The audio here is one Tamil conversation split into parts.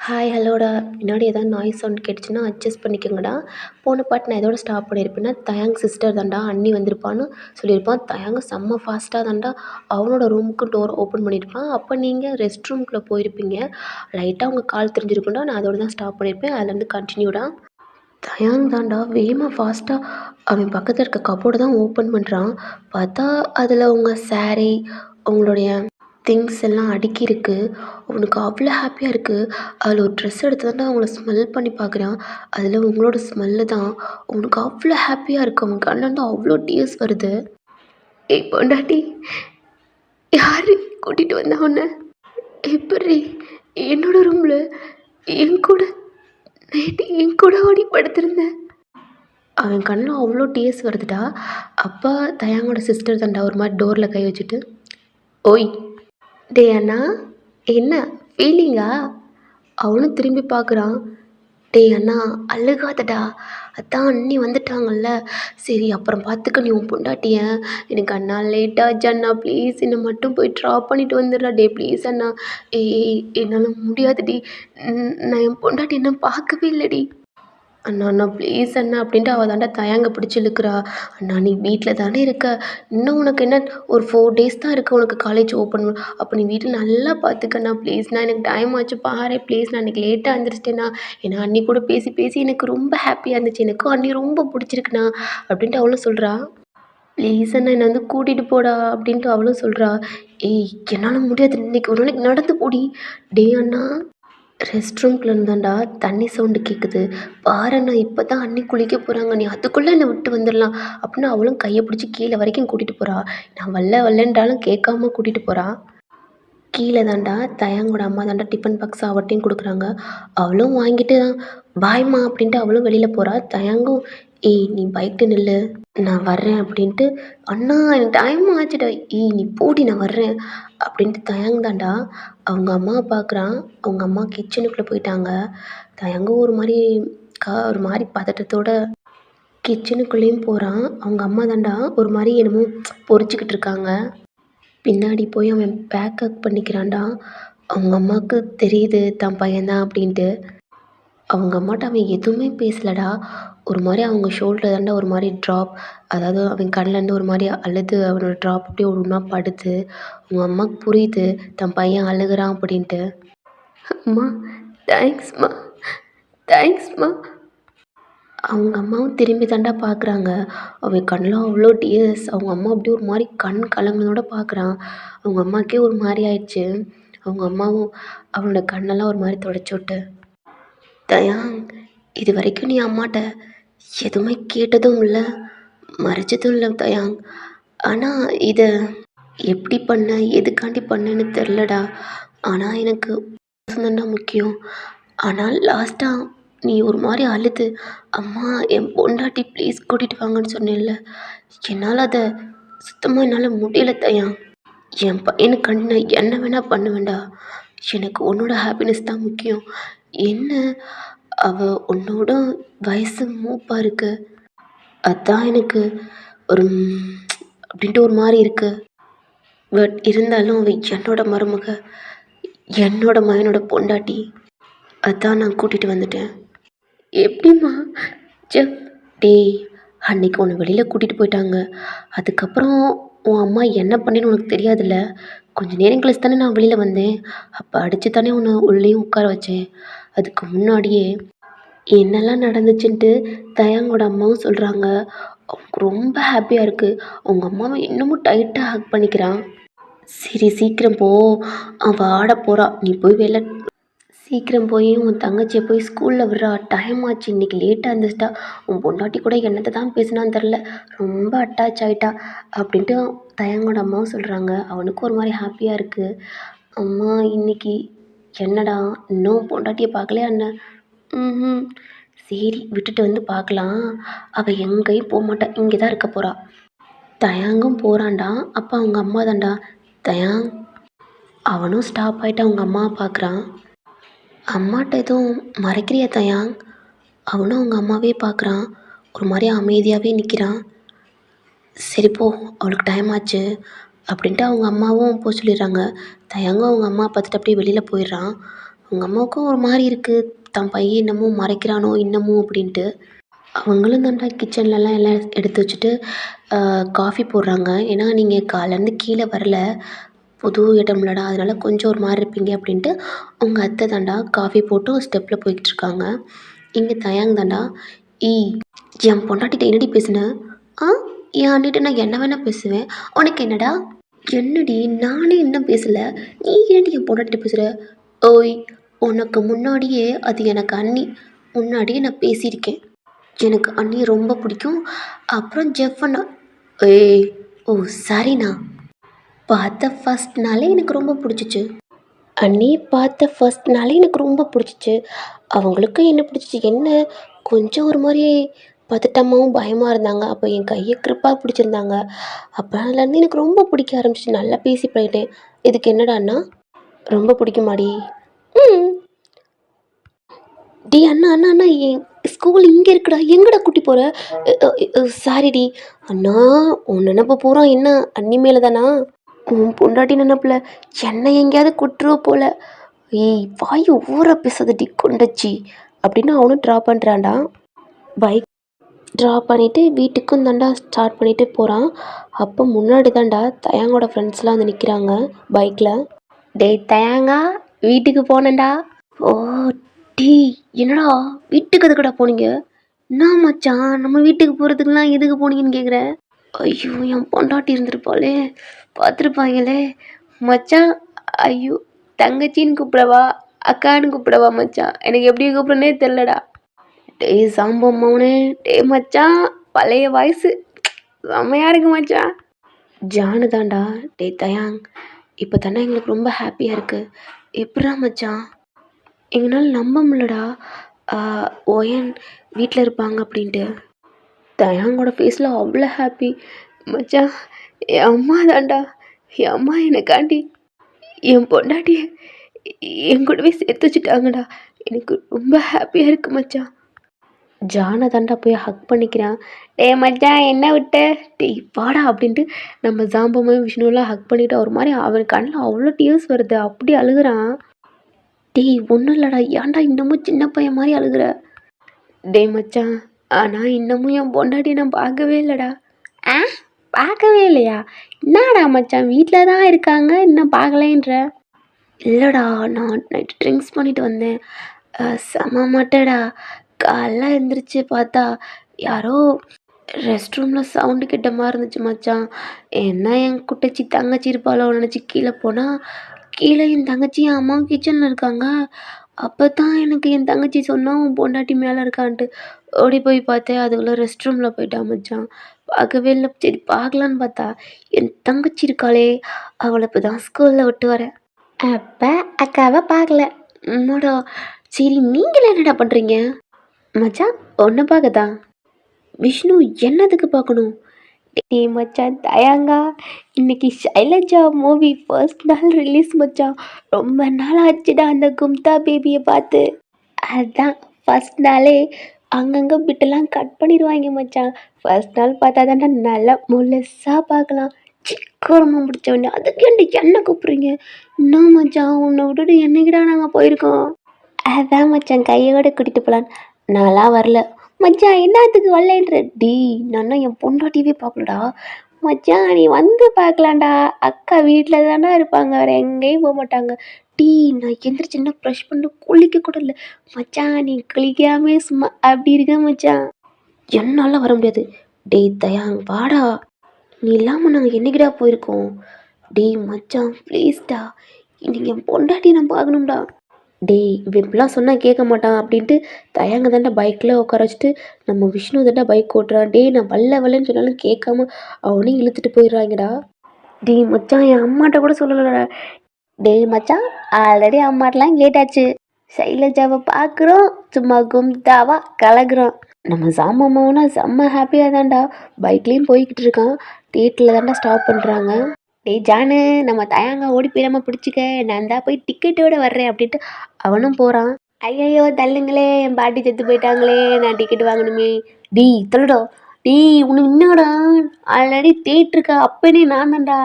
ஹாய் ஹலோடா. பின்னாடி ஏதாவது நாய்ஸ் சவுண்ட் கேட்டுச்சுன்னா அட்ஜஸ்ட் பண்ணிக்கோங்கடா. போன பாட்டு நான் எதோட ஸ்டாப் பண்ணியிருப்பேன்னா, தயாங் சிஸ்டர் தான்டா அண்ணி வந்திருப்பான்னு சொல்லியிருப்பான். தயாங்க செம்ம ஃபாஸ்ட்டாக தான்டா அவனோட ரூமுக்கு டோர் ஓப்பன் பண்ணியிருப்பான். அப்போ நீங்கள் ரெஸ்ட் ரூம்குள்ளே போயிருப்பீங்க. லைட்டாக உங்கள் கால் தெரிஞ்சிருக்கும்டா. நான் அதோட தான் ஸ்டாப் பண்ணியிருப்பேன். அதுலேருந்து கண்டினியூடா. தயாங் தான்டா வேகமாக ஃபாஸ்ட்டாக அவன் பக்கத்தில் இருக்க கப்போர்டை தான் ஓப்பன் பண்ணுறான். பார்த்தா அதில் உங்கள் சாரீ, உங்களுடைய திங்ஸ் எல்லாம் அடுக்கியிருக்கு. அவனுக்கு அவ்வளோ ஹாப்பியாக இருக்குது. அதில் ஒரு ட்ரெஸ் எடுத்து தான்டா அவங்கள ஸ்மெல் பண்ணி பார்க்குறான். அதில் உங்களோட ஸ்மெல்லு தான். அவனுக்கு அவ்வளோ ஹாப்பியாக இருக்குது. அவன் கண்ணுலேருந்து அவ்வளோ டீயர்ஸ் வருது. ஏய் பொண்டாட்டி, யார் கூட்டிகிட்டு வந்தா உன்னை? எப்படி என்னோட ரூமில் என் கூட நைட்டு என் கூட ஓடி படுத்திருந்தேன். அவன் கண்ணில் அவ்வளோ டீயர்ஸ் வருதுடா. அப்பா தயாங்கோட சிஸ்டர் தான்டா ஒரு மாதிரி டோரில் கை வச்சுட்டு, ஓய் டே அண்ணா, என்ன ஃபீலிங்கா? அவனும் திரும்பி பார்க்குறான். டேய் அண்ணா, அழுகாதடா, அதான் அண்ணி வந்துட்டாங்கல்ல, சரி அப்புறம் பார்த்துக்க, நீ உன் பொண்டாட்டிய. எனக்கு அண்ணா லேட் ஆச்சு அண்ணா, ப்ளீஸ் என்னை மட்டும் போய் ட்ராப் பண்ணிட்டு வந்துடுறா டே, ப்ளீஸ் அண்ணா. ஏய் என்னால் முடியாதுடி, நான் என் பொண்டாட்டி இன்னும் பார்க்கவே இல்லைடி. அண்ணா அண்ணா ப்ளீஸ் அண்ணா அப்படின்ட்டு அவள் தாண்டா தயங்க பிடிச்சி இழுக்கிறா. அண்ணா நீ வீட்டில் தானே இருக்க, இன்னும் உனக்கு என்ன ஒரு 4 days தான் இருக்குது உனக்கு காலேஜ் ஓப்பன். அப்போ நீ வீட்டில் நல்லா பார்த்துக்கண்ணா ப்ளீஸ்ண்ணா, எனக்கு டைம் ஆச்சு பாரு ப்ளீஸ். நான் இன்றைக்கி லேட்டாக எழுந்திரிச்சிட்டேண்ணா. ஏன்னா அண்ணி கூட பேசி பேசி எனக்கு ரொம்ப ஹாப்பியாக இருந்துச்சு, எனக்கும் அண்ணி ரொம்ப பிடிச்சிருக்குண்ணா அப்படின்ட்டு அவளும் சொல்கிறா. ப்ளீஸ் அண்ணா என்னை வந்து கூட்டிகிட்டு போடா அப்படின்ட்டு அவளும் சொல்கிறா. ஏய் என்னால் முடியாது, இன்றைக்கி ஒரு நாளைக்கு நடந்து போடி. டே அண்ணா, ரெஸ்ட் ரூம்குள்ள இருந்தாண்டா தண்ணி சவுண்டு கேட்குது. பாரண்ணா, இப்போ தான் அண்ணி குளிக்க போகிறாங்க, நீ அதுக்குள்ளே என்னை விட்டு வந்துடலாம் அப்படின்னு அவளும் கையை பிடிச்சி கீழே வரைக்கும் கூட்டிகிட்டு போகிறா. நான் வரலன்றாலும் கேட்காம கூட்டிகிட்டு போகிறா. கீழே தாண்டா தயாங்கோட அம்மா தாண்டா டிஃபன் பாக்ஸ் அவட்டையும் கொடுக்குறாங்க. அவளும் வாங்கிட்டு பாய்மா அப்படின்ட்டு அவளும் வெளியில் போகிறா. தயாங்கும், ஏய் நீ பைக்கிட்டு நில்லு, நான் வர்றேன் அப்படின்ட்டு. அண்ணா எனக்கு டைம் ஆச்சுடா. ஏய் நீ போடி, நான் வர்றேன் அப்படின்ட்டு தயாங் தாண்டா அவங்க அம்மாவை பார்க்குறான். அவங்க அம்மா கிச்சனுக்குள்ளே போயிட்டாங்க. தயாங்கும் ஒரு மாதிரி பதட்டத்தோட கிச்சனுக்குள்ளேயும் போகிறான். அவங்க அம்மா தாண்டா ஒரு மாதிரி என்னமோ பொரிச்சிக்கிட்டு இருக்காங்க. பின்னாடி போய் அவன் பேக்கப் பண்ணிக்கிறான்டா. அவங்க அம்மாவுக்கு தெரியுது தான் பையன்தான் அப்படின்ட்டு. அவங்க அம்மாட்ட அவன் எதுவுமே பேசலடா. ஒரு மாதிரி அவங்க ஷோல்டர் தாண்டா ஒரு மாதிரி ட்ராப், அதாவது அவன் கண்ணிலேருந்து ஒரு மாதிரி அழுது அவனோட ட்ராப் அப்படியே ஒன்றா படுது. அவங்க அம்மாவுக்கு புரியுது தன் பையன் அழுகிறான் அப்படின்ட்டு. அம்மா தேங்க்ஸ்மா, தேங்க்ஸ்மா. அவங்க அம்மாவும் திரும்பி தாண்டா பார்க்குறாங்க. அவன் கண்ணில் அவ்வளோ டியர்ஸ். அவங்க அம்மா அப்படியே ஒரு மாதிரி கண் கலங்கனோட பார்க்குறான். அவங்க அம்மாவுக்கே ஒரு மாதிரி ஆயிடுச்சு. அவங்க அம்மாவும் அவனோட கண்ணெல்லாம் ஒரு மாதிரி தொடச்சி விட்டு, தயாங் இது வரைக்கும் நீ அம்மாட்ட எதுவுமே கேட்டதும் இல்லை, மறைச்சதும் இல்லை தயாங். ஆனால் இதை எப்படி பண்ண, எதுக்காண்டி பண்ணேன்னு தெரிலடா. ஆனால் எனக்கு தான்டா முக்கியம். ஆனால் லாஸ்ட்டாக நீ ஒரு மாதிரி அழுது, அம்மா என் பொண்டாட்டி ப்ளீஸ் கூட்டிகிட்டு வாங்கன்னு சொன்னேன்ல, என்னால் அதை சுத்தமாக என்னால் முடியல தயாங். என் பையனுக்காண்டி நான் என்ன வேணால் பண்ணுவேன்டா. எனக்கு உன்னோட ஹாப்பினஸ் தான் முக்கியம். என்ன உன்னோட வயசு மூப்பாக இருக்கு, அதான் எனக்கு ஒரு அப்படின்ட்டு ஒரு மாதிரி இருக்கு. பட் இருந்தாலும் அவள் என்னோட மருமக, என்னோட மகனோட பொண்டாட்டி, அதான் நான் கூட்டிகிட்டு வந்துட்டேன். எப்படிம்மா? டேய் அன்னைக்கு உன்னை வெளியில் கூட்டிகிட்டு போயிட்டாங்க, அதுக்கப்புறம் உன் அம்மா என்ன பண்ணேன்னு உனக்கு தெரியாதுல்ல. கொஞ்சம் நேரம் கழிச்சு தானே நான் வெளியில் வந்தேன். அப்போ அடித்து தானே உன்னை உள்ளேயும் உட்கார வச்சேன். அதுக்கு முன்னாடியே என்னெல்லாம் நடந்துச்சுன்ட்டு தயாங்கோட அம்மாவும் சொல்கிறாங்க. அவனுக்கு ரொம்ப ஹாப்பியாக இருக்குது. அவங்க அம்மாவை இன்னமும் டைட்டாக ஹக் பண்ணிக்கிறான். சரி சீக்கிரம் போ, அவள் ஆட போகிறா, நீ போய் சீக்கிரம் போய் உன் தங்கச்சியை போய் ஸ்கூலில் விடுறா, டைம் ஆச்சு, இன்றைக்கி லேட்டாக இருந்துச்சிட்டா. உன் பொண்டாட்டி கூட என்னத்தை தான் பேசினான்னு தெரில, ரொம்ப அட்டாச் ஆகிட்டா அப்படின்ட்டு தயாங்கோட அம்மாவும் சொல்கிறாங்க. அவனுக்கும் ஒரு மாதிரி ஹாப்பியாக இருக்குது. அம்மா இன்னைக்கு என்னடா இன்னும் பொண்டாட்டியை பார்க்கலையா என்ன? சரி விட்டுட்டு வந்து பார்க்கலாம். அவள் எங்கேயும் போக மாட்டா, இங்கே தான் இருக்க போகிறா. தயாங்கும் போகிறான்டா. அப்போ அவங்க அம்மா தான்டா. தயாங் அவனும் ஸ்டாப் ஆகிட்டு அவங்க அம்மாவை பார்க்குறான். அம்மாட்ட எதுவும் மறைக்கிறியா தயாங்? அவனும் அவங்க அம்மாவே பார்க்குறான். ஒரு மாதிரி அமைதியாகவே நிற்கிறான். சரி போ, அவளுக்கு டைம் ஆச்சு அப்படின்ட்டு அவங்க அம்மாவும் போக சொல்லிடுறாங்க. தயாங்கும் அவங்க அம்மா பார்த்துட்டு அப்படியே வெளியில் போயிடுறான். அவங்க அம்மாவுக்கும் ஒரு மாதிரி இருக்குது, தன் பையன் என்னமோ மறைக்கிறானோ இன்னமும் அப்படின்ட்டு. அவங்களும் தான்டா கிச்சன்லலாம் எல்லாம் எடுத்து வச்சுட்டு காஃபி போடுறாங்க. ஏன்னா நீங்கள் காலைலேருந்து கீழே வரல, புது இடம்லடா, அதனால கொஞ்சம் ஒரு மாதிரி இருப்பீங்க அப்படின்ட்டு அவங்க அத்தை தான்டா காஃபி போட்டு ஒரு ஸ்டெப்பில் போய்கிட்டு இருக்காங்க. இங்கே தயாங் தான்டா, ஈ என் பொண்டாட்டிட்ட என்னடி பேசுனேன்? ஆ, என் அண்ணிட்ட நான் என்ன வேணா பேசுவேன், உனக்கு என்னடா? என்னடி, நானே இன்னும் பேசல, நீ ஏன்டி என் பொண்டாட்டிட்ட பேசுகிற? ஓய், உனக்கு முன்னாடியே அது எனக்கு அண்ணி, முன்னாடியே நான் பேசியிருக்கேன். எனக்கு அண்ணியை ரொம்ப பிடிக்கும். அப்புறம் ஜெஃபண்ணா. ஏய், ஓ சாரிண்ணா. பார்த்த ஃபர்ஸ்ட் நாளே எனக்கு ரொம்ப பிடிச்சிச்சு. அண்ணியை பார்த்த ஃபர்ஸ்ட் நாளே எனக்கு ரொம்ப பிடிச்சிச்சு. அவங்களுக்கு என்ன பிடிச்சிச்சு என்ன, கொஞ்சம் ஒரு மாதிரி பதட்டமாகவும் பயமாக இருந்தாங்க. அப்போ என் கையை கிரிப்பாக பிடிச்சிருந்தாங்க. அப்போ அதுலேருந்து எனக்கு ரொம்ப பிடிக்க ஆரம்பிச்சிச்சு. நல்லா பேசி போயிட்டேன். இதுக்கு என்னடாண்ணா? ரொம்ப பிடிக்குமாடி? ம். டி அண்ணா அண்ணா அண்ணா, என் ஸ்கூல் இங்கே இருக்குடா, எங்கடா கூட்டி போகிற? சாரிடி அண்ணா, உன் நினப்பு பூரா என்ன அண்ணி மேலே தானா? உன் பொண்டாட்டி நினப்பில் என்னை எங்கேயாவது கொட்டுருவ போல. ஏய் வாயு ஊற பேசாதடி கொண்டச்சி அப்படின்னு அவனும் ட்ரா பண்ணுறான்டா. பைக் ட்ரா பண்ணிவிட்டு வீட்டுக்கும் தாண்டா ஸ்டார்ட் பண்ணிவிட்டு போகிறான். அப்போ முன்னாடி தாண்டா தயாங்கோட ஃப்ரெண்ட்ஸ்லாம் வந்து நிற்கிறாங்க பைக்கில். டேய் தயாங்கா, வீட்டுக்கு போனேன்டா. ஓ டீ, என்னடா வீட்டுக்கு எதுக்குடா போனீங்க? என்ன மச்சான், நம்ம வீட்டுக்கு போகிறதுக்குலாம் எதுக்கு போனீங்கன்னு கேட்குற? ஐயோ, என் பொண்டாட்டி இருந்திருப்பாளே, பார்த்துருப்பாங்களே மச்சான். ஐயோ, தங்கச்சின்னு கூப்பிடவா அக்கான்னு கூப்பிடவா மச்சான்? எனக்கு எப்படி கூப்பிடுனே தெரிலடா. டேய் சாம்பம் மௌனே, டே மச்சான், பழைய வயசு செம்மையாக இருக்கு மச்சான். ஜானு தாண்டா. டே தயாங், இப்போ தானே எங்களுக்கு ரொம்ப ஹாப்பியாக இருக்குது. எப்படா மச்சான்? எங்களால் நம்ப முடியலடா. ஓயன் வீட்டில் இருப்பாங்க அப்படின்ட்டு. தயாங்கோட ஃபேஸில் அவ்வளோ ஹாப்பி மச்சான். என் அம்மா தாண்டா, என் அம்மா எனக்காண்டி என் பொண்டாட்டிய என் கூடவே சேர்த்து வச்சுட்டாங்கடா. எனக்கு ரொம்ப ஹாப்பியாக இருக்கு மச்சான். ஜானை தாண்டா போய் ஹக் பண்ணிக்கிறான். டே மச்சான், என்ன விட்ட? டேய் வாடா அப்படின்ட்டு நம்ம ஜாம்பமே விஷ்ணுவெலாம் ஹக் பண்ணிவிட்டு ஒரு மாதிரி அவன் கண்ணில் அவ்வளோ டியர்ஸ் வருது, அப்படி அழுகுறான். டேய் ஒன்றும் இல்லைடா, ஏன்டா இன்னமும் சின்ன பையன் மாதிரி அழுகுற? டேய் மச்சான், ஆனால் இன்னமும் என் பொண்டாட்டியை நான் பார்க்கவே இல்லைடா. ஆ, பார்க்கவே இல்லையா? என்னடா மச்சான், வீட்டில் தான் இருக்காங்க, இன்னும் பார்க்கலேன்ற? இல்லைடா, நான் நைட்டு ட்ரிங்க்ஸ் பண்ணிட்டு வந்தேன், செம மாட்டேடா. காலைல எழுந்திரிச்சு பார்த்தா யாரோ ரெஸ்ட் ரூமில் சவுண்டு கிட்ட மாதிரி இருந்துச்சு மச்சான். என்ன என் குட்டச்சி தங்கச்சி இருப்பாளோ நினச்சி கீழே போனால், கீழே என் தங்கச்சி என் அம்மாவும் கிச்சனில் இருக்காங்க. அப்போ தான் எனக்கு என் தங்கச்சி சொன்னால் உன் பொண்டாட்டி மேலே இருக்கான்ட்டு. ஓடி போய் பார்த்தேன், அதுக்குள்ளே ரெஸ்ட் ரூமில் போயிட்டா மச்சான். பார்க்கவே இல்லை. சரி பார்க்கலான்னு பார்த்தா என் தங்கச்சி இருக்காளே, அவளை இப்போ தான் ஸ்கூலில் விட்டு வரேன். அப்போ அக்காவை பார்க்கல. உன்னோட சரி, நீங்களே என்னடா பண்ணுறீங்க? மச்சான் ஒன்றை பார்க்கதான். விஷ்ணு என்னதுக்கு பார்க்கணும்? டே மச்சான் தயாங்கா, இன்னைக்கு ஷைலஜா மூவி ஃபர்ஸ்ட் நாள் ரிலீஸ் மச்சான். ரொம்ப நாள் ஆச்சுடா அந்த கும்தா பேபியை பார்த்து. அதுதான் ஃபர்ஸ்ட் நாளே அங்கங்கே பிட்டெல்லாம் கட் பண்ணிடுவாங்க மச்சான். ஃபர்ஸ்ட் நாள் பார்த்தா தாண்டா நல்லா முழுசாக பார்க்கலாம். சிக்கரமாக முடிச்சவொடனே அதுக்கு என்ன கூப்பிட்றீங்க? என்ன மச்சான், உன்னை விட்டுட்டு என்னைக்கிடா நாங்கள் போயிருக்கோம்? அதான் மச்சான் கையோட கூட்டிகிட்டு போகலான்னு. நான்லாம் வரல மச்சான். என்னத்துக்கு வரலன்ற? டி நான் என் பொண்டாட்டியவே பார்க்கலடா மச்சான். நீ வந்து பார்க்கலாம்டா, அக்கா வீட்டில் தானே இருப்பாங்க, வேறு எங்கேயும் போக மாட்டாங்க. டீ நான் எந்திரிச்சு என்ன ப்ரஷ் பண்ணி குளிக்க கூட இல்லை மச்சான். நீ குளிக்காமே சும்மா அப்படி இருக்க மச்சான். என்னால் வர முடியாது. டேய் தயாங் வாடா, நீ இல்லாமல் நாங்கள் என்னைக்கிடா போயிருக்கோம்? டேய் மச்சான் ப்ளீஸ்டா, இன்னைக்கு என் பொண்டாட்டி நான் பார்க்கணும்டா. டேய் இவன் இப்படிலாம் சொன்னால் கேட்க மாட்டான் அப்படின்ட்டு தயாங்க தாண்டா பைக்கில் உட்கார வச்சுட்டு நம்ம விஷ்ணு தாண்டா பைக் ஓட்டுறான். டேய் நான் வரலன்னு சொன்னாலும் கேட்காம அவனையும் இழுத்துட்டு போயிடுறாங்கடா. டேய் மச்சான், என் அம்மாட்ட கூட சொல்லலடா. டேய் மச்சான், ஆல்ரெடி அம்மாட்டெலாம் கேட்டாச்சு. சைலஜாவை பார்க்குறோம், சும்மா கும்தாவா கலக்குறோம். நம்ம சாமம்மாவனா செம்ம ஹாப்பியாக தான்டா பைக்லேயும் போய்கிட்டு இருக்கான். தேட்டில் தாண்டா ஸ்டாப் பண்ணுறாங்க. டேய் ஜானு, நம்ம தயாங்க ஓடி போயிடாம பிடிச்சிக்க, நான் தான் போய் டிக்கெட்டோடு வர்றேன் அப்படின்ட்டு அவனும் போகிறான். ஐயையோ தள்ளுங்களே, என் பாட்டி செத்து போயிட்டாங்களே, நான் டிக்கெட் வாங்கணுமே. டீ தள்ளுடா. டீ உனக்கு என்னடா, ஆல்ரெடி தேட்டருக்கா அப்பனே நான் தான்டா.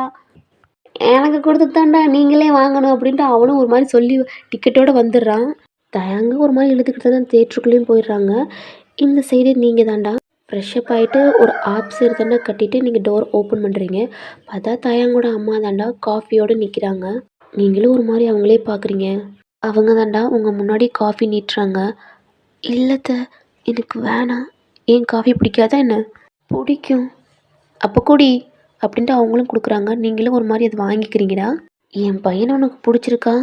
எனக்கு கொடுத்துதான்டா நீங்களே வாங்கணும் அப்படின்ட்டு அவனும் ஒரு மாதிரி சொல்லி டிக்கெட்டோடு வந்துடுறான். தயங்க ஒரு மாதிரி இழுத்துக்கிட்டு தான் தேட்டருக்குள்ளேயும் போயிடுறாங்க. இந்த சைடு நீங்கள் தாண்டா ஃப்ரெஷ்அப் ஆகிட்டு ஒரு ஆப் சைடு தாண்டா கட்டிட்டு நீங்கள் டோர் ஓப்பன் பண்ணுறீங்க. பார்த்தா தயங்கோட அம்மா தாண்டா காஃபியோடு நிற்கிறாங்க. நீங்களும் ஒரு மாதிரி அவங்களே பார்க்குறீங்க. அவங்க தாண்டா உங்கள் முன்னாடி காஃபி நீட்டுறாங்க. இல்லைத்த எனக்கு வேணாம். ஏன் காஃபி பிடிக்காதா என்ன? பிடிக்கும். அப்போ குடி அப்படின்ட்டு அவங்களும் கொடுக்குறாங்க. நீங்களும் ஒரு மாதிரி அதை வாங்கிக்கிறீங்கடா. என் பையனை உனக்கு பிடிச்சிருக்கா?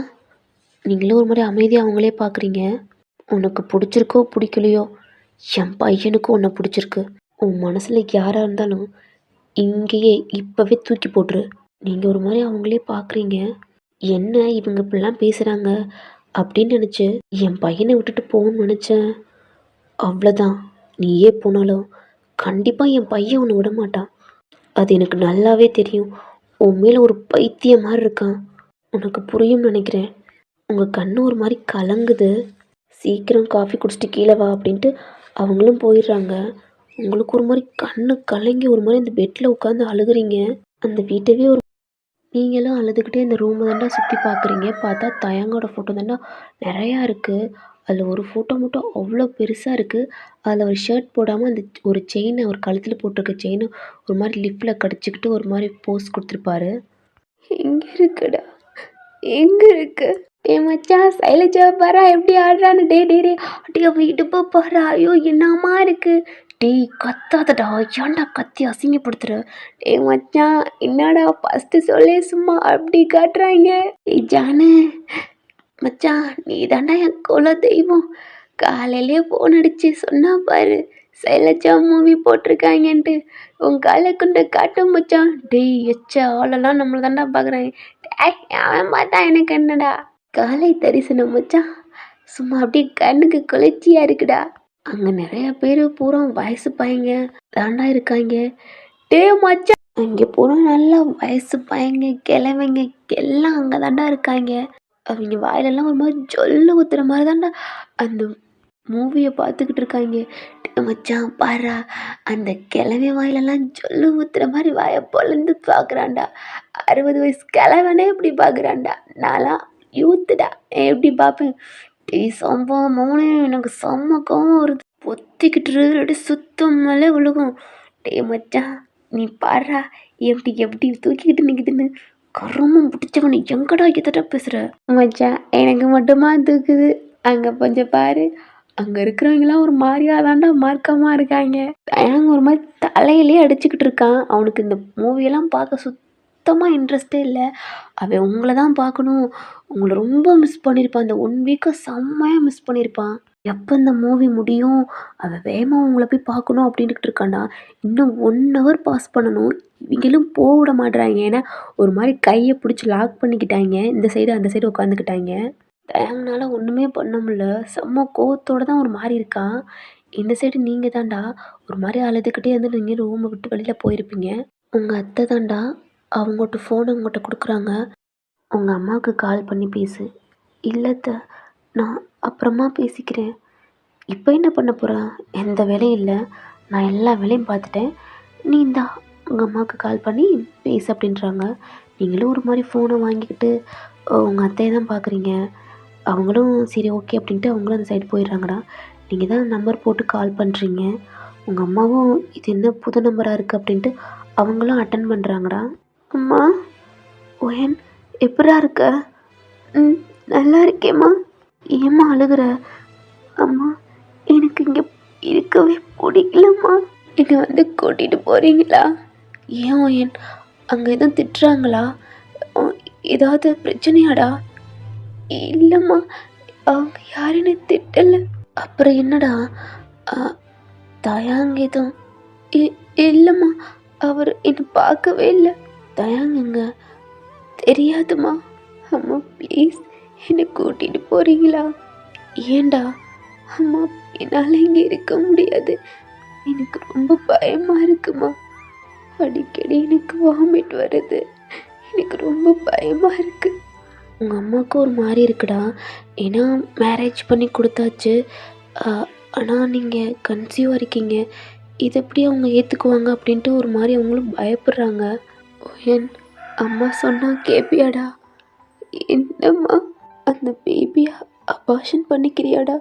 நீங்களும் ஒரு மாதிரி அமைதியாக அவங்களே பார்க்குறீங்க. உனக்கு பிடிச்சிருக்கோ பிடிக்கலையோ என் பையனுக்கும் உன்னை பிடிச்சிருக்கு. உன் மனசில் யாராக இருந்தாலும் இங்கேயே இப்போவே தூக்கி போட்டுரு. நீங்கள் ஒரு மாதிரி அவங்களே பார்க்குறீங்க. என்ன இவங்க இப்படிலாம் பேசுகிறாங்க அப்படின்னு நினச்சி என் பையனை விட்டுட்டு போகணும்னு நினச்சேன். அவ்வளோதான். நீயே போனாலும் கண்டிப்பாக என் பையன் உன்னை விட மாட்டான். அது எனக்கு நல்லாவே தெரியும். உன் மேலே ஒரு பைத்தியம் மாதிரி இருக்கான். உனக்கு புரியும்னு நினைக்கிறேன். உங்கள் கண்ணு ஒரு மாதிரி கலங்குது. சீக்கிரம் காஃபி குடிச்சிட்டு கீழே வா அப்படின்ட்டு அவங்களும் போயிடுறாங்க. உங்களுக்கு ஒரு மாதிரி கண்ணு கலங்கி ஒரு மாதிரி அந்த பெட்டில் உட்காந்து அழுகுறீங்க. அந்த வீட்டவே ஒரு நீங்களும் அழுதுகிட்டே இந்த ரூமை தாண்டா சுற்றி பார்க்குறீங்க. பார்த்தா தயங்கோட ஃபோட்டோ தாண்டா நிறையா இருக்குது. அதில் ஒரு ஃபோட்டோ மட்டும் அவ்வளோ பெருசாக இருக்குது. அதில் ஒரு ஷர்ட் போடாமல் அந்த ஒரு செயினை ஒரு கழுத்தில் போட்டிருக்க செயினை ஒரு மாதிரி லிஃப்டில் கடிச்சிக்கிட்டு ஒரு மாதிரி போஸ் கொடுத்துருப்பாரு. எங்கே இருக்குடா எங்கே இருக்கு? டே மச்சான் சைலஜா பாரா எப்படி ஆடுறான்னு. டே டே டே அட்டியா இடுப்பு பாரா. ஐயோ என்னம்மா இருக்கு. டேய் கத்தாதடா. ஏன்டா கத்தி அசிங்கப்படுத்துற? டே மச்சான் என்னடா ஃபஸ்ட்டு சொல்லி சும்மா அப்படி காட்டுறாங்க. ஏய் ஜானு மச்சான் நீ தாண்டா என் குல தெய்வம். காலையிலே ஃபோன் அடிச்சு சொன்னா பாரு சைலஜா மூவி போட்டிருக்காங்கன்ட்டு. உன் காலை கொண்டு காட்டும் மச்சான். டேய் எச்ச ஆளெல்லாம் நம்மளை தாண்டா பார்க்குறாங்க. அவன் பார்த்தா எனக்கு என்னடா காலை தரிசனம் மச்சான். சும்மா அப்படியே கண்ணுக்கு குளிர்ச்சியாக இருக்குடா. அங்கே நிறைய பேர் பூரா வயசு பையங்க தாண்டா இருக்காங்க. டே மச்சான் அங்கே பூரா நல்லா வயசு பையங்க கிழவைங்க எல்லாம் அங்கே தாண்டா இருக்காங்க. அவங்க வாயிலெல்லாம் ஒரு மாதிரி ஜொல்லு ஊற்றுற மாதிரி தாண்டா அந்த மூவியை பார்த்துக்கிட்டு இருக்காங்க. மச்சான் பாரா அந்த கிழமை வாயிலெல்லாம் ஜொல்லு ஊற்றுற மாதிரி வாயை பொழந்து பார்க்குறான்டா. 60 வயசு கிழவனே இப்படி பார்க்குறான்டா. நான்லாம் யூத்துடா எப்படி பார்ப்பேன். டீ சம்பவம் மௌனே எனக்கு செம்ம கோவம் வருது. பொத்திக்கிட்டு ரெடி சுத்தம் மேலே விழுகும். டே மச்சான் நீ பாடுறா எப்படி எப்படி தூக்கிக்கிட்டு நிற்குதுன்னு. கருமம் பிடிச்சவனு எங்கடா எதடா பேசுகிற? மச்சான் எனக்கு மட்டுமா தூக்குது. அங்கே கொஞ்சம் பாரு. அங்கே இருக்கிறவங்களாம் ஒரு மாதிரியாக தாண்டா மார்க்கமாக இருக்காங்க. தயங்க ஒரு மாதிரி தலையிலே அடிச்சுக்கிட்டு இருக்கான். அவனுக்கு இந்த மூவியெல்லாம் பார்க்க சுத்தமாக இன்ட்ரெஸ்டே இல்லை. அவன் உங்களை தான் பார்க்கணும். உங்களை ரொம்ப மிஸ் பண்ணியிருப்பான். அந்த 1 வீக்கை செம்மையாக மிஸ் பண்ணியிருப்பான். எப்போ இந்த மூவி முடியும் அவன் வேகமாக உங்களை போய் பார்க்கணும் அப்படின்ட்டு இருக்கான்டா. இன்னும் 1 ஹவர் பாஸ் பண்ணணும். இவங்களும் போக விட மாட்டுறாங்க. ஏன்னா ஒரு மாதிரி கையை பிடிச்சி லாக் பண்ணிக்கிட்டாங்க. இந்த சைடு அந்த சைடு உட்காந்துக்கிட்டாங்க. தயங்கனால ஒன்றுமே பண்ண முடியல. செம்ம கோவத்தோடு தான் ஒரு மாதிரி இருக்கான். இந்த சைடு நீங்கள் தாண்டா ஒரு மாதிரி அழுதுகிட்டே வந்து நீங்கள் ரூமை விட்டு வெளியில் போயிருப்பீங்க. உங்கள் அத்தை தாண்டா அவங்கள்ட்ட ஃபோன் உங்கள்கிட்ட கொடுக்குறாங்க. உங்கள் அம்மாவுக்கு கால் பண்ணி பேசு. இல்லைத்த நான் அப்புறமா பேசிக்கிறேன். இப்போ என்ன பண்ண போகிறா? எந்த வேலையும் இல்லை. நான் எல்லா வேலையும் பார்த்துட்டேன். நீ இந்தா உங்கள் அம்மாவுக்கு கால் பண்ணி பேசு அப்படின்றாங்க. நீங்களும் ஒரு மாதிரி ஃபோனை வாங்கிக்கிட்டு உங்கள் அத்தையை தான் பார்க்குறீங்க. அவங்களும் சரி ஓகே அப்படின்ட்டு அவங்களும் அந்த சைடு போயிடுறாங்கடா. நீங்கள் தான் நம்பர் போட்டு கால் பண்ணுறீங்க. உங்கள் அம்மாவும் இது என்ன புது நம்பராக இருக்குது அப்படின்ட்டு அவங்களும் அட்டன் பண்ணுறாங்கடா. அம்மா ஓயன் எப்படா இருக்க? நல்லா இருக்கேம்மா. ஏம்மா அழுகுற? அம்மா எனக்கு இங்கே இருக்கவே பிடிக்கலம்மா. என்னை வந்து கூட்டிகிட்டு போகிறீங்களா? ஏன் ஓயன் அங்கே எதுவும் திட்டுறாங்களா? ஏதாவது பிரச்சனையாடா? இல்லைம்மா அவங்க யாருன்னு திட்டலை. அப்புறம் என்னடா தயாங்க எதுவும் இல்லைம்மா அவர் என்னை பார்க்கவே இல்லை. தயாங்கங்க தெரியாதுமா. அம்மா ப்ளீஸ் என்னை கூட்டிகிட்டு போகிறீங்களா? ஏண்டா? அம்மா என்னால் இங்கே இருக்க முடியாது. எனக்கு ரொம்ப பயமாக இருக்குமா. அடிக்கடி எனக்கு வாமிட் வருது. எனக்கு ரொம்ப பயமாக இருக்குது. உங்கள் அம்மாவுக்கு ஒரு மாதிரி இருக்குடா. ஏன்னா மேரேஜ் பண்ணி கொடுத்தாச்சு. ஆனால் நீங்கள் கன்சீவாக இருக்கீங்க. இது எப்படி அவங்க ஏற்றுக்குவாங்க அப்படின்ட்டு ஒரு மாதிரி அவங்களும் பயப்படுறாங்க. ஓயன் அம்மா சொன்னா கேப்பியாடா? என்னம்மா அந்த பேபியை அபார்ஷன் பண்ணிக்கிறியாடா?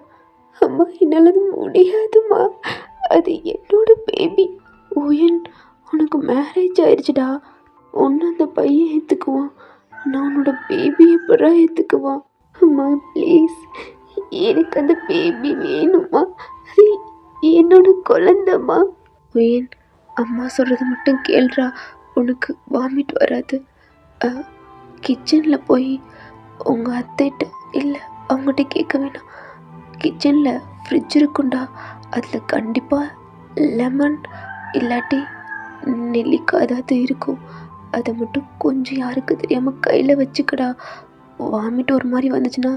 அம்மா என்னால் அது முடியாதும்மா. அது என்னோட பேபி. ஓயன், உனக்கு மேரேஜ் ஆயிடுச்சுடா. ஒன்று அந்த பையன் ஏற்றுக்குவான், நான் உன்னோட பேபி எப்படா ஏற்றுக்குவான்? அம்மா ப்ளீஸ், எனக்கு அந்த பேபி வேணும்மா. அது என்னோட குழந்தம்மா. ஓயன், அம்மா சொல்கிறது மட்டும் கேள்றா, உனக்கு வாமிட் வராது. கிச்சனில் போய் உங்கள் அத்தைகிட்ட இல்லை அவங்ககிட்ட கேட்க வேணாம். கிச்சனில் ஃப்ரிட்ஜ் இருக்குண்டா, அதில் கண்டிப்பாக லெமன் இல்லாட்டி நெல்லிக்காய் ஏதாவது இருக்கும். அதை மட்டும் கொஞ்சம் யாருக்கு தெரியாமல் கையில் வச்சுக்கடா. வாமிட் ஒரு மாதிரி வந்துச்சுன்னா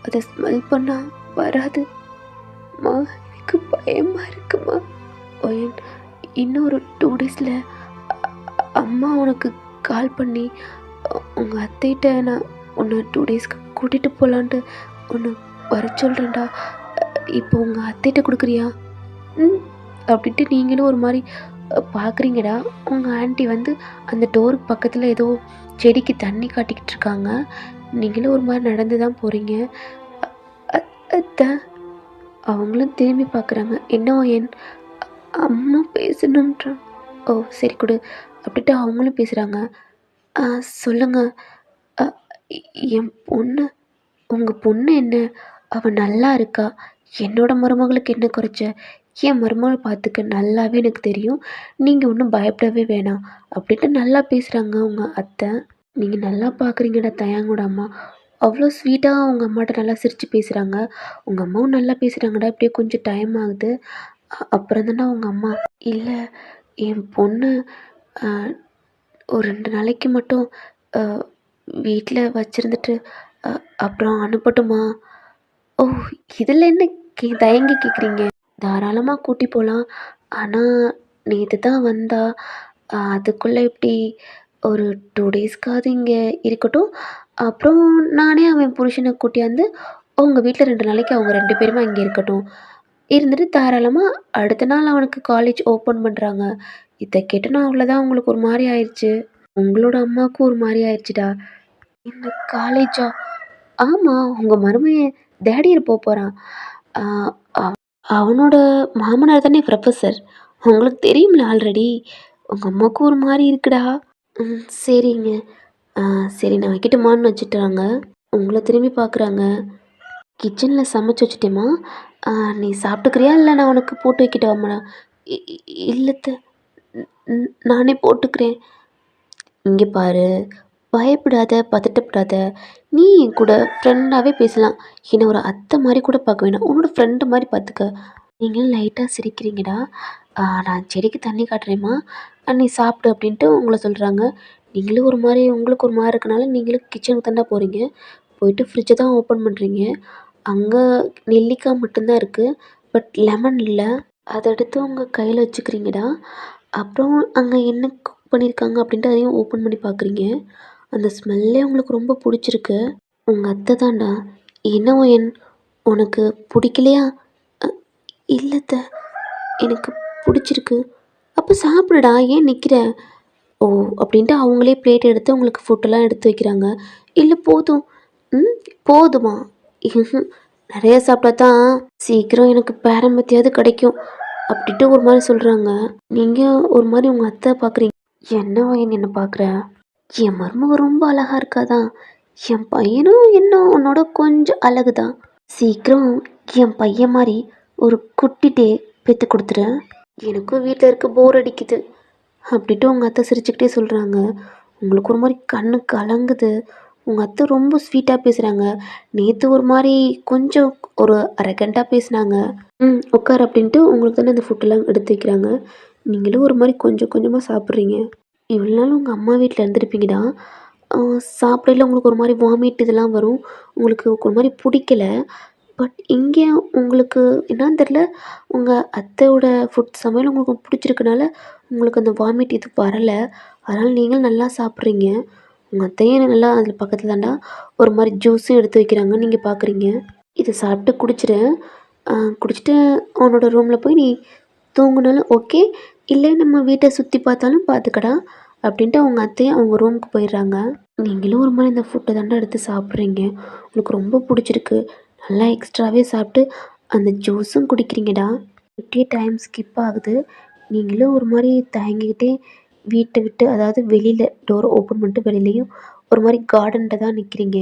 அதை ஸ்மெல் பண்ணால் வராது. மா எனக்கு பயமாக இருக்குமா. ஓயன், இன்னும் ஒரு 2 டேஸில் அம்மா உனக்கு கால் பண்ணி உங்கள் அத்தைகிட்ட நான் உன்னை 2 டேஸ்க்கு கூட்டிகிட்டு போகலான்ட்டு ஒன்று வர சொல்கிறேன்டா. இப்போ உங்கள் அத்தைகிட்ட கொடுக்குறியா? அப்படின்ட்டு நீங்களும் ஒரு மாதிரி பார்க்குறீங்கடா. உங்கள் ஆண்டி வந்து அந்த டோருக்கு பக்கத்தில் ஏதோ செடிக்கு தண்ணி காட்டிக்கிட்டு இருக்காங்க. நீங்களும் ஒரு மாதிரி நடந்து தான் போகிறீங்க. அத்தை அவங்களும் திரும்பி பார்க்குறாங்க. என்ன என் அம்மா பேசணுன்றான். ஓ சரி கொடு அப்படின்ட்டு அவங்களும் பேசுகிறாங்க. சொல்லுங்கள். என் பொண்ணு, உங்கள் பொண்ணு என்ன, அவள் நல்லா இருக்கா? என்னோட மருமகளுக்கு என்ன குறைச்ச? என் மருமகள் பார்த்துக்க நல்லாவே எனக்கு தெரியும், நீங்கள் ஒன்றும் பயப்படவே வேணாம் அப்படின்ட்டு நல்லா பேசுகிறாங்க உங்கள் அத்தை. நீங்கள் நல்லா பார்க்குறீங்கடா தயாங்கோட அம்மா. அவ்வளோ ஸ்வீட்டாக உங்கள் அம்மாட்ட நல்லா சிரித்து பேசுகிறாங்க. உங்கள் அம்மாவும் நல்லா பேசுகிறாங்கடா. இப்படியே கொஞ்சம் டைம் ஆகுது. அப்புறம் தானே உங்கள் அம்மா, இல்லை என் பொண்ணு ஒரு 2 நாளைக்கு மட்டும் வீட்டில் வச்சுருந்துட்டு அப்புறம் அனுப்பட்டுமா? ஓ இதில் என்ன தயங்கி கேட்குறீங்க? தாராளமாக கூட்டி போகலாம். ஆனால் நேற்று தான் வந்தா, அதுக்குள்ளே இப்படி ஒரு 2 டேஸ்க்காவது இங்கே இருக்கட்டும். அப்புறம் நானே அவன் புருஷனை கூட்டியாந்து உங்கள் வீட்டில் 2 நாளைக்கு அவங்க 2 பேருமே அங்கே இருக்கட்டும். இருந்துட்டு தாராளமாக அடுத்த நாள் அவனுக்கு காலேஜ் ஓப்பன் பண்ணுறாங்க. இதை கேட்டோன்னா அவ்வளோதான், உங்களுக்கு ஒரு மாதிரி ஆயிடுச்சு. உங்களோட அம்மாவுக்கும் ஒரு மாதிரி ஆயிடுச்சுடா. இந்த காலேஜா? ஆமாம், உங்கள் மருமையன் தேர்ட் இயர் போகிறான். அவனோட மாமனார் தானே ப்ரொஃபஸர். உங்களுக்கு தெரியும்ல ஆல்ரெடி. உங்கள் அம்மாவுக்கும் ஒரு மாதிரி இருக்குடா. சரிங்க. சரி நான் வைக்கட்டுமான்னு வச்சுட்டாங்க. உங்களை திரும்பி பார்க்குறாங்க. கிச்சனில் சமைச்சு வச்சுட்டேம்மா, நீ சாப்பிட்டுக்கிறியா இல்லை நான் உனக்கு போட்டு வைக்கிட்டவாம்மா? இல்லத்த, நானே போட்டுக்கிறேன். இங்கே பாரு, பயப்படாத, பதட்டப்படாத. நீ என் கூட ஃப்ரெண்டாகவே பேசலாம். என்னை ஒரு அத்தை மாதிரி கூட பார்க்க வேணாம், உன்னோட ஃப்ரெண்டு மாதிரி பார்த்துக்க. நீங்களும் லைட்டாக சிரிக்கிறீங்கடா. நான் செடிக்கு தண்ணி காட்டுறேம்மா, நீ சாப்பிடு அப்படின்ட்டு உங்களை சொல்கிறாங்க. நீங்களும் ஒரு மாதிரி, உங்களுக்கு ஒரு மாதிரி இருக்கனால நீங்களும் கிச்சனுக்கு தானே போகிறீங்க. போயிட்டு ஃப்ரிட்ஜை தான் ஓப்பன் பண்ணுறீங்க. அங்கே நெல்லிக்காய் மட்டும்தான் இருக்குது, பட் லெமன் இல்லை. அதை எடுத்து உங்கள் கையில் வச்சுக்கிறீங்கடா. அப்புறம் அங்கே என்ன குக் பண்ணியிருக்காங்க அப்படின்ட்டு அதையும் ஓப்பன் பண்ணி பார்க்குறீங்க. அந்த ஸ்மெல்லே உங்களுக்கு ரொம்ப பிடிச்சிருக்கு. உங்கள் அத்தை தான்டா. என்ன என் உனக்கு பிடிக்கலையா? இல்லைத்த, எனக்கு பிடிச்சிருக்கு. அப்போ சாப்பிடுடா, ஏன் நிற்கிற? ஓ அப்படின்ட்டு அவங்களே பிளேட் எடுத்து உங்களுக்கு ஃபுட்டெல்லாம் எடுத்து வைக்கிறாங்க. இல்லை போதும். போதுமா? நிறைய சாப்பிட்டா தான் சீக்கிரம் எனக்கு பேரம்பத்தியாவது கிடைக்கும் அப்படின்ட்டு ஒரு மாதிரி சொல்கிறாங்க. நீங்கள் ஒரு மாதிரி உங்கள் அத்தை பார்க்குறீங்க. என்ன என்ன பார்க்குற? என் மருமக ரொம்ப அழகாக இருக்காதான். என் பையனும் என்ன உன்னோட கொஞ்சம் அழகு தான். சீக்கிரம் என் பையன் மாதிரி ஒரு குட்டிட்டே பெற்று கொடுத்துறேன். எனக்கும் வீட்டில் இருக்க போர் அடிக்குது அப்படின்ட்டு உங்கள் அத்தை சிரிச்சுக்கிட்டே சொல்கிறாங்க. உங்களுக்கு ஒரு மாதிரி கண்ணு கலங்குது. உங்கள் அத்தை ரொம்ப ஸ்வீட்டாக பேசுகிறாங்க. நேற்று ஒரு மாதிரி கொஞ்சம் ஒரு அரகண்டாக பேசுனாங்க. உட்கார் அப்படின்ட்டு உங்களுக்கு தானே அந்த ஃபுட்டெல்லாம் எடுத்து வைக்கிறாங்க. நீங்களும் ஒரு மாதிரி கொஞ்சம் கொஞ்சமாக சாப்பிட்றீங்க. இவ்வளோ நாள் உங்கள் அம்மா வீட்டில் இருந்திருப்பீங்கடா. சாப்பிடையில உங்களுக்கு ஒரு மாதிரி வாமிட் இதெல்லாம் வரும். உங்களுக்கு ஒரு மாதிரி பிடிக்கல. பட் இங்கே உங்களுக்கு என்னன்னு தெரில, உங்கள் அத்தையோட ஃபுட் சமையல் உங்களுக்கு பிடிச்சிருக்கனால உங்களுக்கு அந்த வாமிட் இது வரலை. அதனால் நீங்களும் நல்லா சாப்பிட்றீங்க. உங்கள் அத்தையும் நல்லா அதில் பக்கத்தில் தாண்டா ஒரு மாதிரி ஜூஸும் எடுத்து வைக்கிறாங்க, நீங்கள் பார்க்குறீங்க. இதை சாப்பிட்டு குடிச்சிடு. குடிச்சிட்டு அவனோட ரூமில் போய் நீ தூங்கினாலும் ஓகே, இல்லை நம்ம வீட்டை சுற்றி பார்த்தாலும் பார்த்துக்கடா. அப்படின்ட்டு அவங்க அத்தையும் அவங்க ரூமுக்கு போயிடுறாங்க. நீங்களும் ஒரு மாதிரி இந்த ஃபுட்டை தாண்டா எடுத்து சாப்பிட்றீங்க, உங்களுக்கு ரொம்ப பிடிச்சிருக்கு, நல்லா எக்ஸ்ட்ராவே சாப்பிட்டு அந்த ஜூஸும் குடிக்கிறீங்கடா. இப்படியே டைம் ஸ்கிப் ஆகுது. நீங்களும் ஒரு மாதிரி தயங்கிக்கிட்டே வீட்டை விட்டு, அதாவது வெளியில் டோர் ஓப்பன் பண்ணிட்டு வெளியிலையும் ஒரு மாதிரி கார்டனில் தான் நிற்கிறீங்க.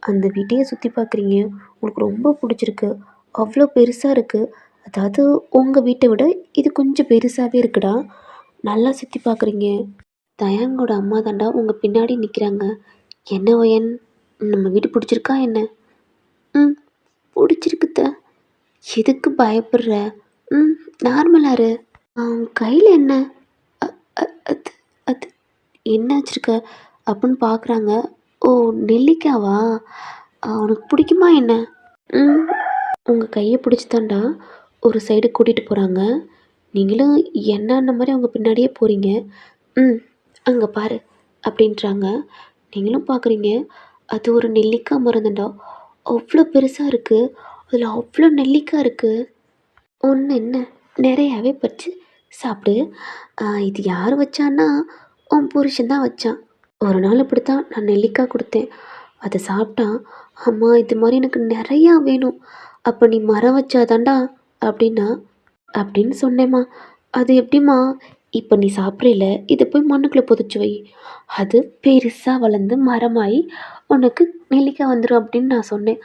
அந்த வீட்டையே சுற்றி பார்க்குறீங்க, உங்களுக்கு ரொம்ப பிடிச்சிருக்கு, அவ்வளோ பெருசாக இருக்குது. அதாவது உங்கள் வீட்டை விட இது கொஞ்சம் பெருசாகவே இருக்குடா. நல்லா சுற்றி பார்க்குறீங்க. தயாங்கோட அம்மா தாண்டா உங்கள் பின்னாடி நிற்கிறாங்க. என்ன ஒயன், நம்ம வீடு பிடிச்சிருக்கா என்ன? ம், பிடிச்சிருக்குத்த. எதுக்கு பயப்படுற? ம், நார்மலாக இரு. கையில் என்ன? அ- அது அது என்ன வச்சுருக்க அப்படின்னு பார்க்குறாங்க. ஓ, நெல்லிக்காவா? உனக்கு பிடிக்குமா என்ன? ம், உங்கள் கையை பிடிச்சி தாண்டா ஒரு சைடு கூட்டிகிட்டு போகிறாங்க. நீங்களும் என்னன்ன மாதிரி அவங்க பின்னாடியே போகிறீங்க. ம், அங்கே பாரு அப்படின்றாங்க. நீங்களும் பார்க்குறீங்க. அது ஒரு நெல்லிக்காய் மரம் தான்டா, அவ்வளோ பெருசாக இருக்குது, அதில் அவ்வளோ நெல்லிக்காய் இருக்குது. ஒன்று என்ன, நிறையாவே பறித்து சாப்பிடு. இது யார் வச்சான்னா உன் புருஷன் தான் வச்சான். ஒரு நாள் இப்படி தான் நான் நெல்லிக்காய் கொடுத்தேன், அதை சாப்பிட்டான். அம்மா இது மாதிரி எனக்கு நிறையா வேணும், அப்போ நீ மரம் வச்சாதாண்டா அப்படின்னா அப்படின்னு சொன்னேம்மா. அது எப்படிம்மா? இப்போ நீ சாப்பிட்றல, இதை போய் மண்ணுக்குள்ளே புதைச்சி வை, அது பெருசாக வளர்ந்து மரமாகி உனக்கு நெல்லிக்காய் வந்துடும் அப்படின்னு நான் சொன்னேன்.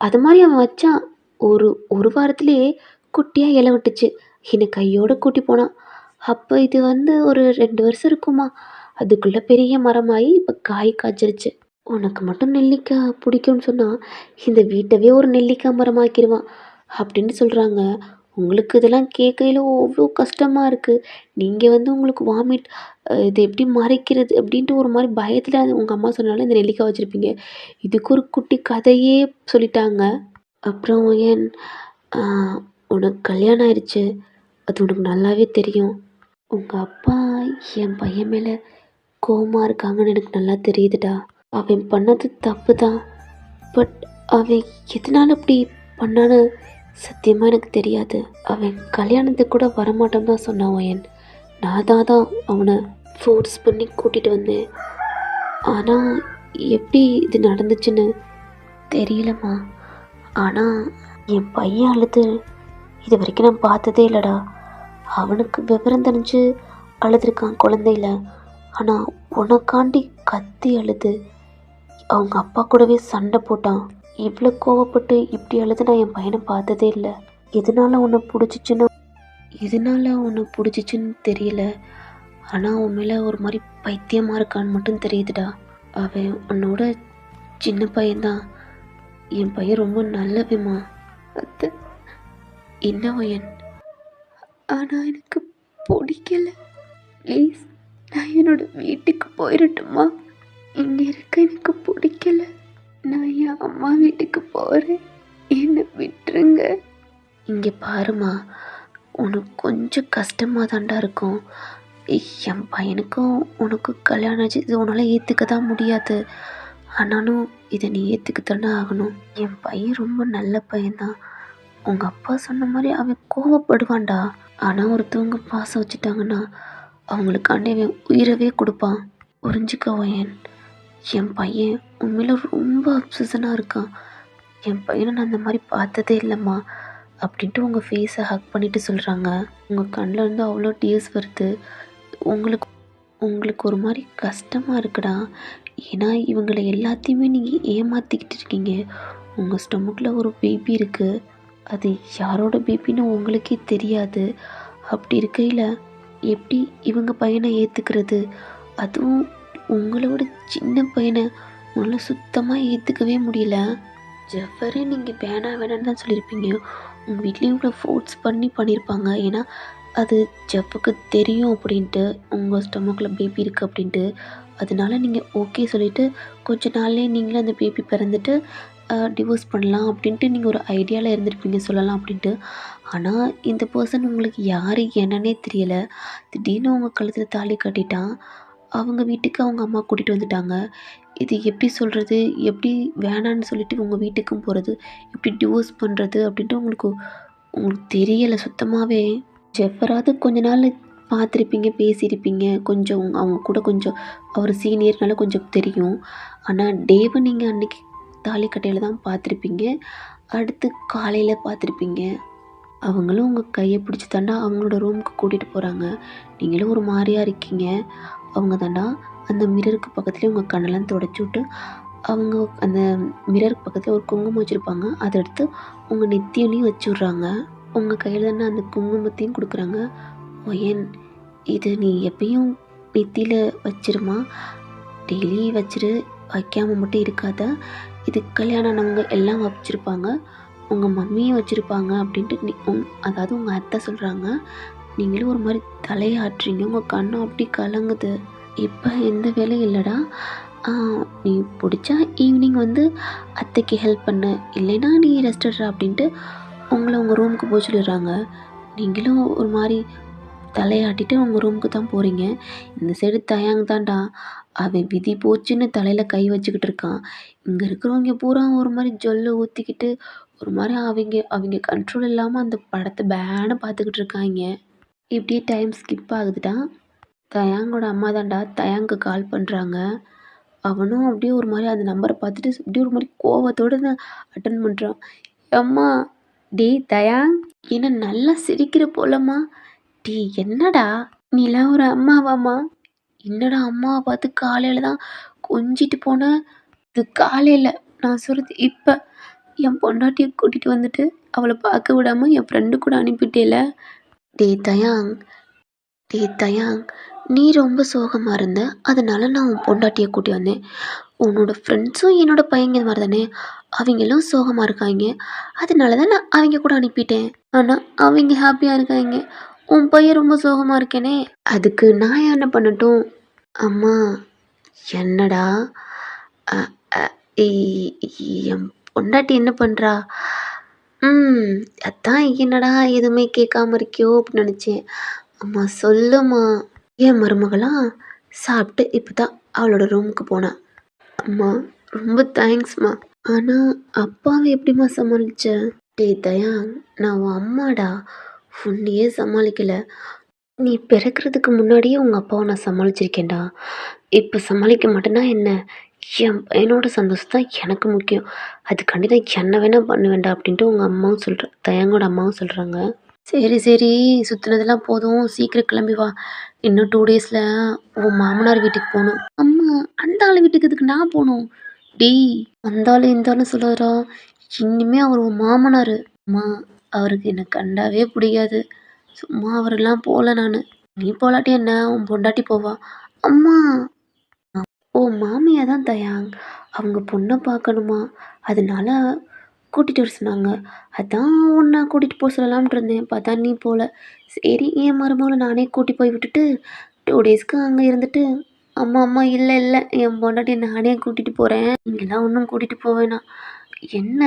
அது மாதிரி அவன் வச்சான். ஒரு ஒரு வாரத்திலேயே குட்டியாக இலை விட்டுச்சு, என்னை கையோடு கூட்டி போனான். அப்போ இது ஒரு 2 வருஷம் இருக்குமா, அதுக்குள்ளே பெரிய மரமாகி இப்போ காய் காய்ச்சிருச்சு. உனக்கு மட்டும் நெல்லிக்காய் பிடிக்கும்னு சொன்னால் இந்த வீட்டவே ஒரு நெல்லிக்காய் மரமாக்கிடுவான் அப்படின்னு சொல்கிறாங்க. உங்களுக்கு இதெல்லாம் கேட்கையில் அவ்வளோ கஷ்டமாக இருக்குது. நீங்கள் உங்களுக்கு வாமிட், இது எப்படி மறைக்கிறது அப்படின்ட்டு ஒரு மாதிரி பயத்தில் உங்கள் அம்மா சொன்னாலும் இந்த நெல்லிக்காய் வச்சுருப்பீங்க. இதுக்கு ஒரு குட்டி கதையே சொல்லிட்டாங்க. அப்புறம் ஏன், உனக்கு கல்யாணம் ஆயிடுச்சு, அது உனக்கு நல்லாவே தெரியும். உங்கள் அப்பா என் பையன் மேலே கோவமாக இருக்காங்கன்னு எனக்கு நல்லா தெரியுதுடா. அவன் பண்ணது தப்பு தான், பட் அவன் எதனால் அப்படி பண்ணான்னு சத்தியமாக எனக்கு தெரியாது. அவன் கல்யாணத்துக்கு கூட வரமாட்டோன்னு தான் சொன்னான் ஒயன். நான் தான் அவனை ஃபோர்ஸ் பண்ணி கூட்டிகிட்டு வந்தேன். ஆனால் எப்படி இது நடந்துச்சுன்னு தெரியலம்மா. ஆனால் என் பையன் அழுது இது வரைக்கும் நான் பார்த்ததே இல்லைடா. அவனுக்கு விவரம் தெரிஞ்சு அழுதுருக்கான் குழந்தையில, ஆனால் உனக்காண்டி கத்தி அழுது அவங்க அப்பா கூடவே சண்டை போட்டான். இவ்வளோ கோவப்பட்டு இப்படி அழுது நான் என் பையனை பார்த்ததே இல்லை. எதனால உன்னை பிடிச்சிச்சுன்னு தெரியல, ஆனால் உன் மேலே ஒரு மாதிரி பைத்தியமாக இருக்கான்னு மட்டும் தெரியுதுடா. அவன் உன்னோட சின்ன பையன்தான். என் பையன் ரொம்ப நல்லவம்மா. அது என்ன பையன்? ஆனால் எனக்கு பிடிக்கல. ப்ளீஸ், நான் என்னோட வீட்டுக்கு போயிடட்டுமா? இங்கே இருக்க எனக்கு பிடிக்கல. நான் என் அம்மா வீட்டுக்கு போகிறேன், என்னை விட்டுருங்க. இங்கே பாருமா, உனக்கு கொஞ்சம் கஷ்டமாக தாண்டா இருக்கும். என் பையனுக்கும் உனக்கும் கல்யாணம் ஆச்சு, இது உன்னால் ஏற்றுக்க தான் முடியாது. ஆனாலும் இதை நீ ஏற்றுக்கத்தானே ஆகணும். என் பையன் ரொம்ப நல்ல பையன்தான். உங்கள் அப்பா சொன்ன மாதிரி அவன் கோவப்படுவான்டா. ஆனால் ஒருத்தவங்க பாசம் வச்சுட்டாங்கன்னா அவங்களுக்காண்டி அவன் உயிரவே கொடுப்பான். புரிஞ்சுக்க ஒயன். என் பையன் உண்மையில ரொம்ப அப்சஷனாக இருக்கான். என் பையனை நான் அந்த மாதிரி பார்த்ததே இல்லைம்மா அப்படின்ட்டு உங்கள் ஃபேஸை ஹக் பண்ணிவிட்டு சொல்கிறாங்க. உங்கள் கண்ணில் இருந்து அவ்வளோ டீயர்ஸ் வருது. உங்களுக்கு ஒரு மாதிரி கஷ்டமாக இருக்குடா. ஏன்னா இவங்களை எல்லாத்தையுமே நீங்கள் ஏமாற்றிக்கிட்டு இருக்கீங்க. உங்கள் ஸ்டொமக்கில் ஒரு பேபி இருக்குது, அது யாரோட பேபின்னு உங்களுக்கே தெரியாது. அப்படி இருக்கையில் எப்படி இவங்க பையனை ஏற்றுக்கிறது? அதுவும் உங்களோட சின்ன பையனை உங்களால் சுத்தமாக ஏற்றுக்கவே முடியல. ஜெஃபரே நீங்கள் வேணான்னு தான் சொல்லியிருப்பீங்க. உங்கள் வீட்லேயும் இவ்வளோ ஃபோர்ஸ் பண்ணியிருப்பாங்க. ஏன்னா அது ஜெஃப்புக்கு தெரியும் அப்படின்ட்டு, உங்கள் ஸ்டொமக்கில் பேபி இருக்குது அப்படின்ட்டு. அதனால நீங்கள் ஓகே சொல்லிவிட்டு கொஞ்ச நாள்லேயே நீங்களே அந்த பேபி பிறந்துட்டு டிவோர்ஸ் பண்ணலாம் அப்படின்ட்டு நீங்கள் ஒரு ஐடியாவில் இருந்திருப்பீங்க, சொல்லலாம் அப்படின்ட்டு. ஆனால் இந்த பர்சன் உங்களுக்கு யார் என்னன்னே தெரியலை. திடீர்னு உங்கள் கழுத்தில் தாலி கட்டிட்டான். அவங்க வீட்டுக்கு அவங்க அம்மா கூட்டிகிட்டு வந்துட்டாங்க. இது எப்படி சொல்கிறது, எப்படி வேணான்னு சொல்லிவிட்டு உங்கள் வீட்டுக்கும் போகிறது, எப்படி டிவோர்ஸ் பண்ணுறது அப்படின்ட்டு உங்களுக்கு தெரியலை சுத்தமாகவே. ஜெஃபராவது கொஞ்ச நாள் பார்த்துருப்பீங்க, பேசியிருப்பீங்க. கொஞ்சம் அவங்க கூட கொஞ்சம் அவர் சீனியர்னால கொஞ்சம் தெரியும். ஆனா டேவ நீங்க அன்னைக்கு தாலி கட்டையில தான் பார்த்துருப்பீங்க. அடுத்து காலையில பார்த்துருப்பீங்க. அவங்களும் உங்க கைய பிடிச்சு தான்டா அவங்களோட ரூமுக்கு கூட்டிட்டு போறாங்க. நீங்களும் ஒரு மாரியா இருக்கீங்க. அவங்க தான்டா அந்த மிரருக்கு பக்கத்துலயே உங்க கண்ணெல்லாம் தொடச்சு விட்டு, அவங்க அந்த மிரருக்கு பக்கத்துல ஒரு குங்குமம் வச்சிருப்பாங்க. அத எடுத்து உங்க நெத்தியிலயும் வச்சு விடுறாங்க. உங்க கையில தானே அந்த குங்குமத்தையும் குடுக்குறாங்க. ஒயன், இது நீ எப்பயும் நெத்தியில வச்சிருமா. டெய்லி வச்சிரு. வைக்காம மட்டும் இருக்காத. இது கல்யாணம் ஆனவங்க எல்லாம் வச்சிருப்பாங்க. உங்க மம்மியும் வச்சிருப்பாங்க அப்படின்ட்டு அதாவது உங்க அத்தை சொல்றாங்க. நீங்களும் ஒரு மாரி தலையாட்டுறீங்க. உங்க கண்ணம் அப்படி கலங்குது. இப்ப எந்த வேலையும் இல்லடா. ஆ நீ புடிச்சா ஈவினிங் வந்து அத்தைக்கு ஹெல்ப் பண்ணு. இல்லைன்னா நீ ரெஸ்ட் எடுடா அப்படின்ட்டு உங்கள உங்க ரூமுக்கு போ சொல்லிடுறாங்க. நீங்களும் ஒரு மாரி தலையாட்டிட்டு உங்க ரூமுக்கு தான் போறீங்க. இந்த சைடு தயாங் தான்டா. அவன் விதி போச்சுன்னு தலையில கை வச்சுக்கிட்டு இருக்கான். இங்க இருக்கிறவங்க பூரா ஒரு மாரி ஜொல்ல ஊத்திக்கிட்டு, ஒரு மாரி அவிங்க அவிங்க கண்ட்ரோல் இல்லாம அந்த படத்த பேன்னு பார்த்துக்கிட்டு இருக்காய்ங்க. இப்படியே டைம் ஸ்கிப் ஆகுதுடா. தயாங்கோட அம்மா தான்டா தயாங்க்கு கால் பண்றாங்க. அவனும் அப்படியே ஒரு மாரி அந்த நம்பர பார்த்துட்டு அப்படியே ஒரு மாரி கோவத்தோட அட்டெண்ட் பண்றான். "எம்மா, டேய் தயாங், என்ன நல்லா சிரிக்கிற போலம்மா. டேய் என்னடா, நீலாம் ஒரு அம்மாவாம்மா? என்னடா அம்மாவ பார்த்து காலையில தான் கொஞ்சிட்டு போன. இது காலையில, நான் சொல்றது இப்ப. என் பொண்டாட்டிய கூட்டிட்டு வந்துட்டு அவள பார்க்க விடாம என் ஃப்ரெண்டு கூட அனுப்பிட்டேல. டேய் தயாங், டேய் தயாங், நீ ரொம்ப சோகமா இருந்த. அதனால நான் உன் பொண்டாட்டிய கூட்டி வந்தேன். உன்னோட ஃப்ரெண்ட்ஸும் என்னோட பையங்க மாரி தானே. அவிங்களும் சோகமா இருக்காய்ங்க. அதனால தான் நான் அவிங்க கூட அனுப்பிட்டேன். ஆனா அவிங்க ஹாப்பியா இருக்காய்ங்க. உன் பையன் ரொம்ப சோகமா இருக்கானே. அதுக்கு நான் என்ன பண்ணட்டும்? அம்மா, என்னடா? அ அ இ என் பொண்டாட்டி என்ன பண்றா? ம். அதான் என்னடா எதுவுமே கேட்காம இருக்கியோ அப்படின்னு நெனச்சேன். அம்மா சொல்லும்மா. என் மருமகளா சாப்பிட்டு இப்போ தான் அவளோட ரூமுக்கு போனா. அம்மா, ரொம்ப தேங்க்ஸ்மா. ஆனா அப்பாவ எப்படிம்மா சமாளிச்ச? டேய் தயாங், நான் உன் அம்மாடா. உன்னையே சமாளிக்கல. நீ பிறக்கறதுக்கு முன்னாடியே உங்க அப்பாவ நான் சமாளிச்சிருக்கேன்டா. இப்ப சமாளிக்க மாட்டேன்னா என்ன? என் பையனோட சந்தோஷம் தான் எனக்கு முக்கியம். அதுக்காண்டி தான் என்ன வேணா பண்ணுவேன்டா அப்படின்ட்டு உங்க அம்மாவும் தயாங்கோட அம்மாவும் சொல்றாங்க. சரி, சரி. சுத்துனதெல்லாம் போதும். சீக்கிரம் கிளம்பி வா. இன்னும் 2 டேஸ்ல உன் மாமனார் வீட்டுக்கு போணும். அம்மா, அந்த ஆளு வீட்டுக்கு எதுக்கு நான் போணும்? டேய், அந்த ஆளு இந்த ஆளுன்னு சொல்லாதடா. இனிமே அவர் உன் மாமனாரு. அம்மா, அவருக்கு என்ன கண்டாவே பிடிக்காது. சும்மா அவரெல்லாம் போல நானு. நீ போலாட்டி என்ன? உன் பொண்டாட்டி போவா. அம்மா, உன் மாமியா தான் தயாங். அவங்க பொண்ண பார்க்கணுமா. அதனால கூட்டிட்டு வர சொன்னாங்க. அதான் உன்ன கூட்டிட்டு போ சொல்லலாம்னு இருந்தேன். பார்த்தா நீ போல. சரி, என் மருமகள நானே கூட்டி போய் விட்டுட்டு 2 டேஸ்க்கு அங்க இருந்துட்டு, அம்மா அம்மா இல்ல இல்ல என் பொண்டாட்டிய நானே கூட்டிட்டு போறேன். நீங்கலாம் ஒண்ணும் கூட்டிட்டு போ வேணாம். என்ன,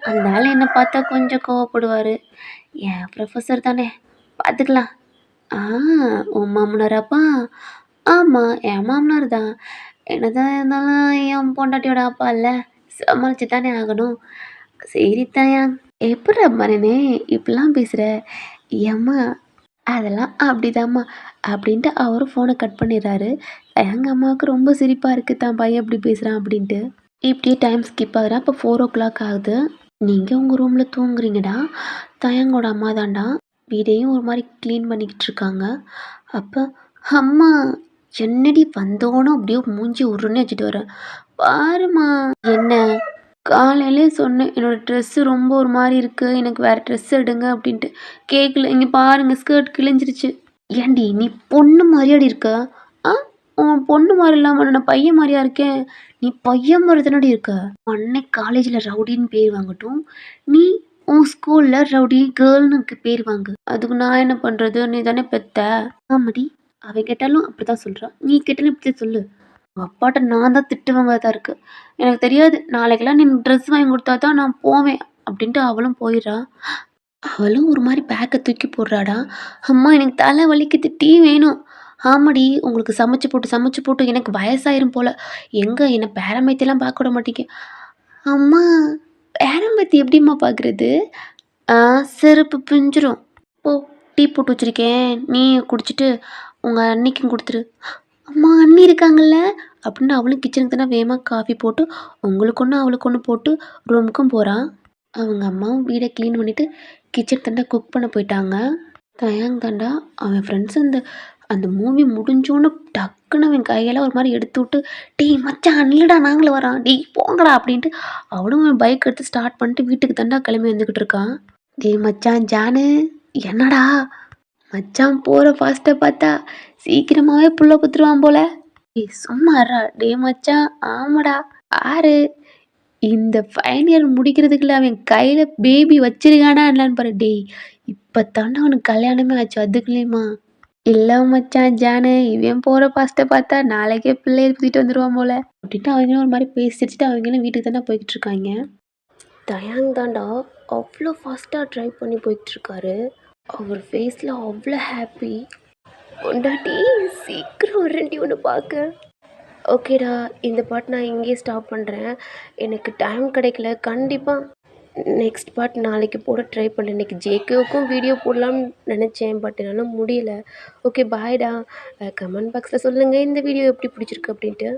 அந்த ஆளு என்ன பார்த்தா கொஞ்சம் கோவப்படுவாரு. என் ப்ரொஃபசர் தானே, பார்த்துக்கலாம். ஆ, உன் மாமனாராப்பா? ஆமா, என் மாமனார் தான். என்னதான் இருந்தாலும் என் பொண்டாட்டியோட அப்பா இல்ல. சமாளிச்சு தானே ஆகணும். சரி தயாங். எப்புட்றா மனனே இப்படிலாம் பேசுற? ஏம்மா, அதெல்லாம் அப்படிதாம்மா அப்படின்ட்டு அவரும் ஃபோனை கட் பண்ணிடுறாரு. தயாங் அம்மாவுக்கு ரொம்ப சிரிப்பா இருக்கு தான் பையன் இப்படி பேசுறான் அப்படின்ட்டு. இப்படியே டைம் ஸ்கிப் ஆகுது. அப்போ 4:00 ஆகுது. நீங்க உங்க ரூம்ல தூங்குறீங்கடா. தயாங்கோட அம்மா தான்டா வீடையும் ஒரு மாதிரி க்ளீன் பண்ணிக்கிட்டு இருக்காங்க. அப்போ, அம்மா, என்னடி வந்தோன்னு அப்படியே மூஞ்சி உருன்னு வச்சுட்டு வரேன். பாரும்மா. என்ன? காலையிலே சொன்னேன் என்னோட ட்ரெஸ்ஸு ரொம்ப ஒரு மாதிரி இருக்கு. எனக்கு வேற ட்ரெஸ் எடுங்க அப்படின்ட்டு. கேட்கல. இங்க பாருங்க ஸ்கர்ட் கிழிஞ்சிருச்சு. ஏன்டி நீ பொண்ணு மாதிரியாடி இருக்க? ஆ, உன் பொண்ணு மாதிரி இல்லாம நான் பையன் மாதிரியா இருக்கேன்? நீ பையன் மாதிரி தானடி இருக்க. அன்னை காலேஜில் ரவுடின்னு பேர் வாங்கட்டும், நீ உன் ஸ்கூல்ல ரவுடி கேர்ள்னுக்கு பேர் வாங்கு. அதுக்கு நான் என்ன பண்றது? நீ தானே பெத்த. ஆமாடி, அவ கேட்டாலும் அப்படிதான் சொல்றா. நீ கேட்டாலும் இப்படி சொல்லு. உங்க அப்பாட்ட நான் தான் திட்டு வாங்கறதா இருக்கு. எனக்கு தெரியாது. நாளைக்கெல்லாம் நீ ட்ரெஸ் வாங்கி கொடுத்தா தான் நான் போவேன் அப்படின்ட்டு அவளும் போயிடுறா. அவளும் ஒரு மாதிரி பேக்கை தூக்கி போடுறாடா. அம்மா, எனக்கு தலை வலிக்குது. டீ வேணும். ஆமாடி, உங்களுக்கு சமைச்சு போட்டு எனக்கு வயசாயிரும் போல. எங்க என்ன பேரம்பேத்தியெல்லாம் பார்க்க விட மாட்டீங்க. அம்மா, பேரம்பேத்தி எப்படிம்மா பார்க்குறது? ஆ, செருப்பு பிஞ்சிரும். போ, டீ போட்டு வச்சுருக்கேன், நீ குடிச்சிட்டு உங்கள் அண்ணிக்கும் கொடுத்துரு. அம்மா அண்ணி இருக்காங்கல்ல அப்படின்னு அவளும் கிச்சனுக்கு தானே வேகமாக காஃபி போட்டு உங்களுக்கு ஒன்று அவளுக்கு ஒன்று போட்டு ரூமுக்கும் போகிறான். அவங்க அம்மாவும் வீடை க்ளீன் பண்ணிவிட்டு கிச்சன் தாண்டா குக் பண்ண போயிட்டாங்க. தயாங் தாண்டா அவன் ஃப்ரெண்ட்ஸ் அந்த மூவி முடிஞ்சோன்னு டக்குன்னு அவன் கையெல்லாம் ஒரு மாதிரி எடுத்து விட்டு டேய் மச்சான் இல்லைடா நாங்களும் வரோம் டேய் போங்கடா அப்படின்ட்டு அவனும் அவன் பைக் எடுத்து ஸ்டார்ட் பண்ணிட்டு வீட்டுக்கு தாண்டா கிளம்பி வந்துக்கிட்டு இருக்கான். டேய் மச்சான் ஜானு என்னடா மச்சான் போகிற ஃபாஸ்ட்டை பார்த்தா சீக்கிரமாகவே புள்ள குத்துருவான் போல. டேய் சும்மாறா டே மச்சான் ஆமாடா ஆறு இந்த ஃபைனல் இயர் முடிக்கிறதுக்குள்ள அவன் கையில் பேபி வச்சிருக்கானா என்னன்னு பாரு. டேய் இப்போ தாண்டா அவனுக்கு கல்யாணமே ஆச்சு அதுக்குள்ளேயுமா. இல்லை மச்சான் ஜானு இவன் போகிற ஃபாஸ்ட்டை பார்த்தா நாளைக்கே பிள்ளைய தூக்கிட்டு வந்துடுவான் போல அப்படின்ட்டு அவங்களும் ஒரு மாதிரி பேசிட்டு அவங்களும் வீட்டுக்கு தானே போய்கிட்டு இருக்காங்க. தயாங் தாண்டா அவ்வளோ ஃபாஸ்ட்டாக ட்ரைவ் பண்ணி போய்கிட்ருக்காரு. அவர் ஃபேஸில் அவ்வளோ ஹாப்பி. பொண்டாட்டி சீக்கிரம் வரண்டி ஒன்று பார்க்க. ஓகேடா இந்த பாட்டு நான் இங்கேயே ஸ்டாப் பண்ணுறேன். எனக்கு டைம் கிடைக்கல. கண்டிப்பாக நெக்ஸ்ட் பார்ட் நாளைக்கு போட ட்ரை பண்ணேன். இன்றைக்கி ஜேகேவுக்கும் வீடியோ போடலாம்னு நினச்சேன், பட் என்னால் முடியல. ஓகே பாய்டா. கமெண்ட் பாக்ஸில் சொல்லுங்கள் இந்த வீடியோ எப்படி பிடிச்சிருக்கு அப்படின்ட்டு.